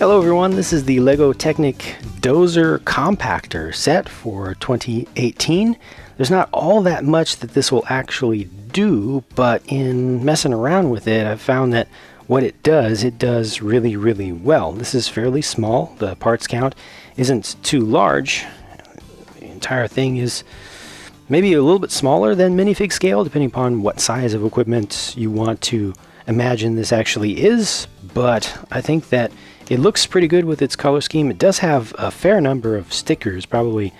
Hello everyone, this is the LEGO Technic Dozer Compactor set for 2018. There's not all that much that this will actually do, but in messing around with it, I've found that what it does really, really well. This is fairly small. The parts count isn't too large. The entire thing is maybe a little bit smaller than minifig scale, depending upon what size of equipment you want to imagine this actually is, but I think that it looks pretty good with its color scheme. It does have a fair number of stickers, probably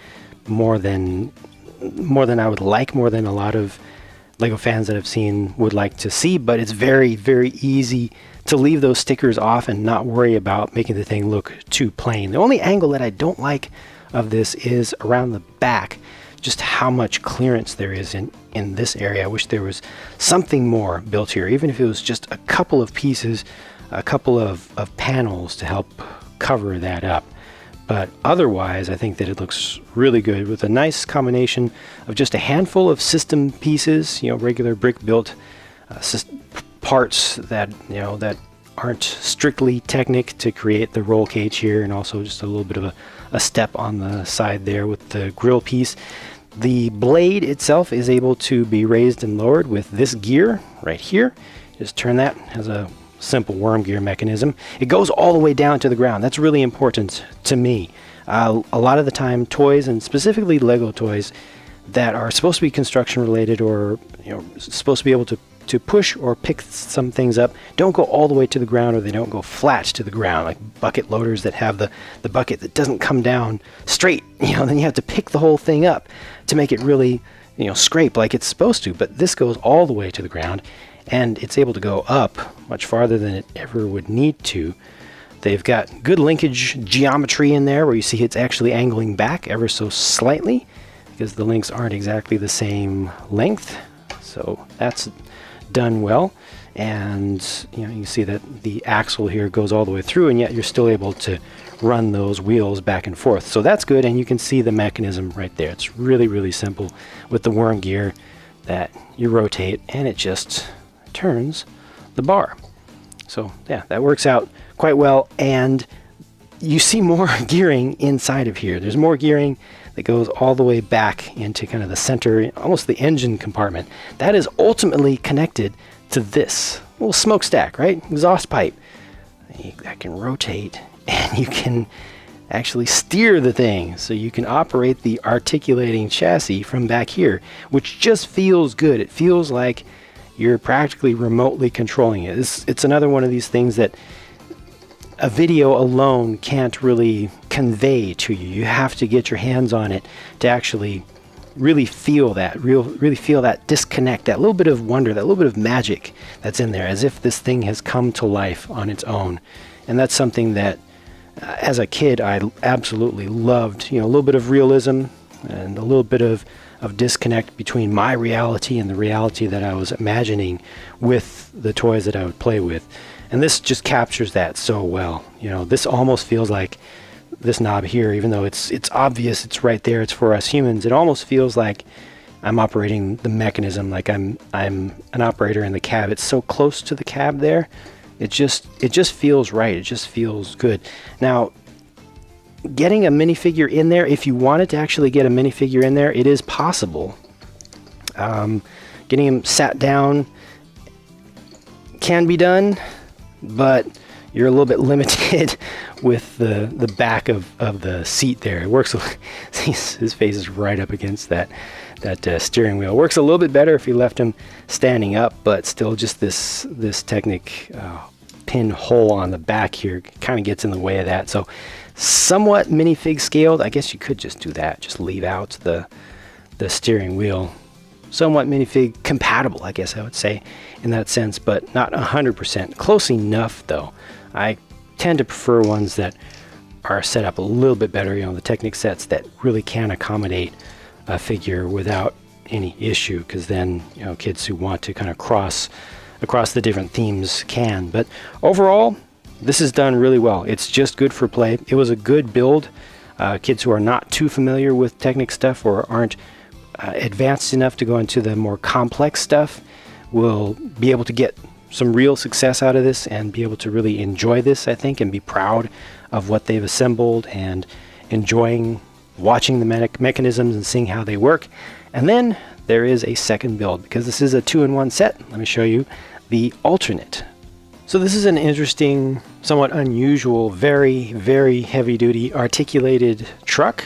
more than I would like, more than a lot of LEGO fans that I've seen would like to see, but it's very, very easy to leave those stickers off and not worry about making the thing look too plain. The only angle that I don't like of this is around the back, just how much clearance there is in this area. I wish there was something more built here, even if it was just a couple of pieces, a couple of panels to help cover that up. But otherwise, I think that it looks really good with a nice combination of just a handful of system pieces, regular brick built parts that, that aren't strictly Technic to create the roll cage here, and also just a little bit of a step on the side there with the grill piece. The blade itself is able to be raised and lowered with this gear right here. Just turn that, has a simple worm gear mechanism. It goes all the way down to the ground. That's really important to me. A lot of the time, toys, and specifically LEGO toys that are supposed to be construction related, or supposed to be able to push or pick some things up, don't go all the way to the ground, or they don't go flat to the ground, like bucket loaders that have the bucket that doesn't come down straight. Then you have to pick the whole thing up to make it really scrape like it's supposed to. But this goes all the way to the ground, and it's able to go up much farther than it ever would need to. They've got good linkage geometry in there, where you see it's actually angling back ever so slightly because the links aren't exactly the same length. So that's done well. And you can see that the axle here goes all the way through, and yet you're still able to run those wheels back and forth. So that's good, and you can see the mechanism right there. It's really, really simple with the worm gear that you rotate, and it just turns the bar. So yeah, that works out quite well. And you see more gearing inside of here. There's more gearing that goes all the way back into kind of the center, almost the engine compartment. That is ultimately connected to this little smokestack, right? Exhaust pipe. That can rotate, and you can actually steer the thing, so you can operate the articulating chassis from back here, which just feels good. It feels like you're practically remotely controlling it. It's another one of these things that a video alone can't really convey to you. You have to get your hands on it to actually really feel that, really feel that disconnect, that little bit of wonder, that little bit of magic that's in there, as if this thing has come to life on its own. And that's something that as a kid I absolutely loved. A little bit of realism and a little bit of disconnect between my reality and the reality that I was imagining with the toys that I would play with. And this just captures that so well. This almost feels like this knob here, even though it's obvious, it's right there, it's for us humans. It almost feels like I'm operating the mechanism, like I'm an operator in the cab. It's so close to the cab there. It just feels right. It just feels good. Now, getting a minifigure in there, if you wanted to actually get a minifigure in there, it is possible. Getting him sat down can be done, but you're a little bit limited with the back of the seat there. It works. His face is right up against that steering wheel. It works a little bit better if you left him standing up, but still just this Technic pin hole on the back here kind of gets in the way of that. So somewhat minifig scaled. I guess you could just do that. Just leave out the steering wheel. Somewhat minifig compatible, I guess I would say, in that sense, but not 100%. Close enough, though. I tend to prefer ones that are set up a little bit better, the Technic sets that really can accommodate a figure without any issue, because then, kids who want to kind of cross across the different themes can. But overall, this is done really well. It's just good for play. It was a good build. Kids who are not too familiar with Technic stuff, or aren't advanced enough to go into the more complex stuff, will be able to get some real success out of this and be able to really enjoy this, I think, and be proud of what they've assembled and enjoying watching the mechanisms and seeing how they work. And then there is a second build, because this is a 2-in-1 set. Let me show you the alternate. So this is an interesting, somewhat unusual, very, very heavy-duty articulated truck,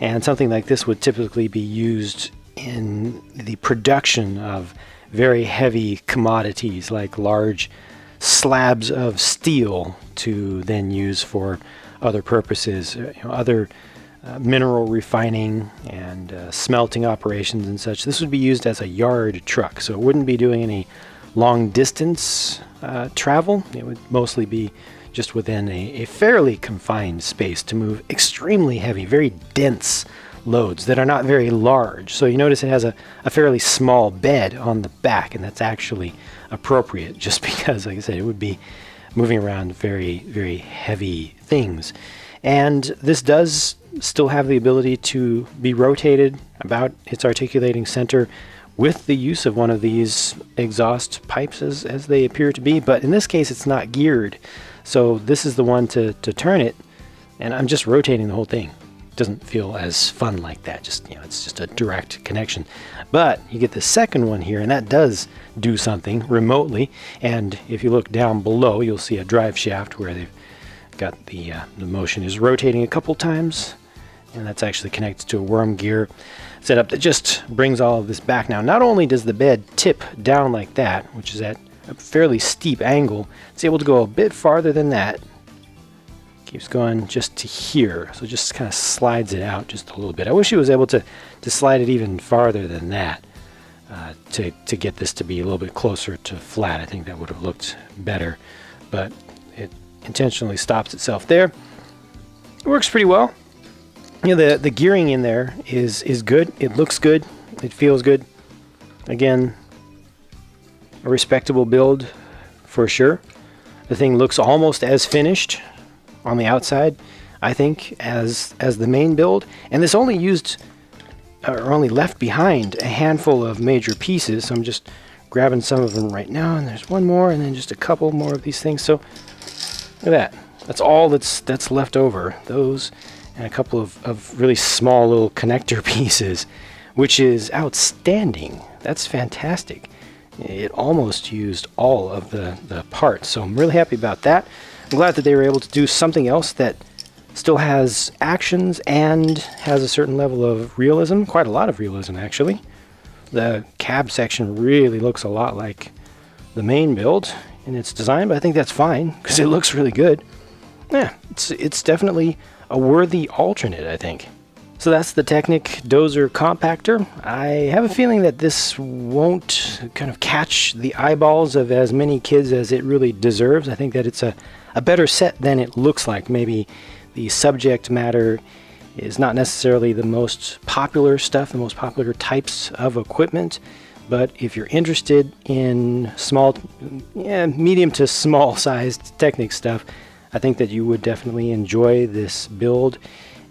and something like this would typically be used in the production of very heavy commodities like large slabs of steel to then use for other purposes, other mineral refining and smelting operations and such. This would be used as a yard truck, so it wouldn't be doing any long distance travel. It would mostly be just within a fairly confined space to move extremely heavy, very dense loads that are not very large. So you notice it has a fairly small bed on the back, and that's actually appropriate just because, like I said, it would be moving around very, very heavy things. And this does still have the ability to be rotated about its articulating center with the use of one of these exhaust pipes as they appear to be, but in this case it's not geared. So this is the one to turn it, and I'm just rotating the whole thing. Doesn't feel as fun like that, just it's just a direct connection. But you get the second one here, and that does do something remotely. And if you look down below, you'll see a drive shaft where they've got the motion is rotating a couple times, and that's actually connected to a worm gear setup that just brings all of this back. Now, not only does the bed tip down like that, which is at a fairly steep angle, it's able to go a bit farther than that. Keeps going just to here, so just kind of slides it out just a little bit. I wish it was able to slide it even farther than that to get this to be a little bit closer to flat. I think that would have looked better, but it intentionally stops itself there. It works pretty well. The gearing in there is good. It looks good. It feels good. Again, a respectable build for sure. The thing looks almost as finished on the outside, I think, as the main build. And this only used or only left behind a handful of major pieces. So I'm just grabbing some of them right now, and there's one more, and then just a couple more of these things. So look at that. That's all that's left over. Those and a couple of really small little connector pieces, which is outstanding. That's fantastic. It almost used all of the parts, so I'm really happy about that. I'm glad that they were able to do something else that still has actions and has a certain level of realism, quite a lot of realism actually. The cab section really looks a lot like the main build in its design, but I think that's fine because it looks really good. Yeah, it's definitely a worthy alternate, I think. So that's the Technic Dozer Compactor. I have a feeling that this won't kind of catch the eyeballs of as many kids as it really deserves. I think that it's a better set than it looks like. Maybe the subject matter is not necessarily the most popular stuff, the most popular types of equipment, but if you're interested in medium to small sized Technic stuff, I think that you would definitely enjoy this build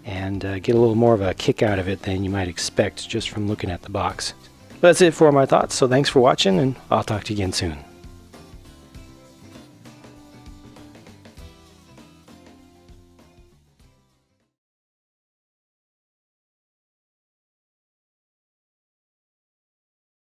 and get a little more of a kick out of it than you might expect just from looking at the box. That's it for my thoughts, so thanks for watching, and I'll talk to you again soon.